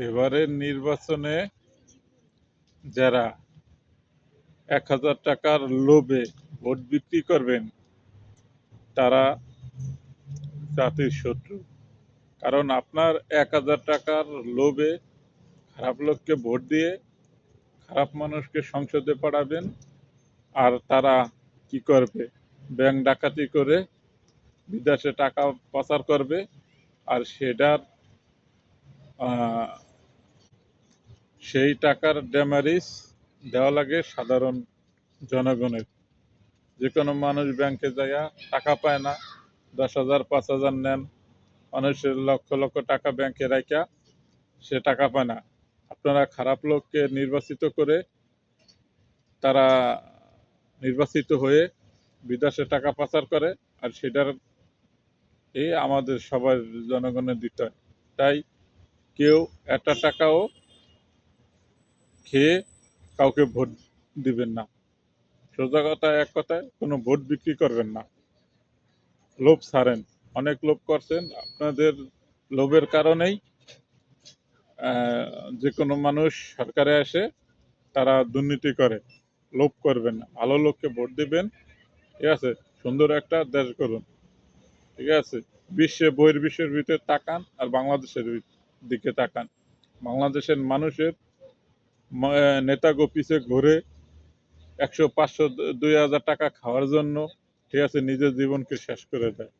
এবারের নির্বাচনে যারা ১,০০০ টাকার লোভে ভোট বিক্রি করবেন তারা জাতির শত্রু। কারণ আপনার ১,০০০ টাকার লোভে খারাপ লোককে ভোট দিয়ে খারাপ মানুষকে সংসদে পাঠাবেন, আর তারা কি করবে? ব্যাংক ডাকাতি করে বিদেশে টাকা পাচার করবে, আর সেই টাকার ড্যামারিজ দেওয়া লাগে সাধারণ জনগণের। যে কোনো মানুষ ব্যাংকে যাইয়া টাকা পায় না, ১০,০০০ ৫,০০০ নেন, মানুষের লক্ষ লক্ষ টাকা ব্যাংকে রাখা সে টাকা পায় না। আপনারা খারাপ লোককে নির্বাচিত করে তারা নির্বাচিত হয়ে বিদেশে টাকা পাচার করে, আর সেটার আমাদের সবার জনগণের দিতে হয়। তাই কেউ একটা টাকাও খেয়ে কাউকে ভোট দিবেন না। সোজা কথা, এক কথায় কোনো ভোট বিক্রি করবেন না। লোভ ছাড়েন। অনেক লোভ করছেন, আপনাদের লোভের কারণেই যে কোনো মানুষ সরকারে আসে তারা দুর্নীতি করে। লোভ করবেন না, ভালো লোককে ভোট দিবেন। ঠিক আছে, সুন্দর একটা দেশ করুন। ঠিক আছে, বহির্বিশ্বের ভিতরে তাকান আর বাংলাদেশের দিকে তাকান। বাংলাদেশের মানুষের নেতাগো পিছে ঘুরে ১০০ ৫০০ ২,০০০ টাকা খাওয়ার জন্য, ঠিক আছে, নিজের জীবনকে শেষ করে দেয়।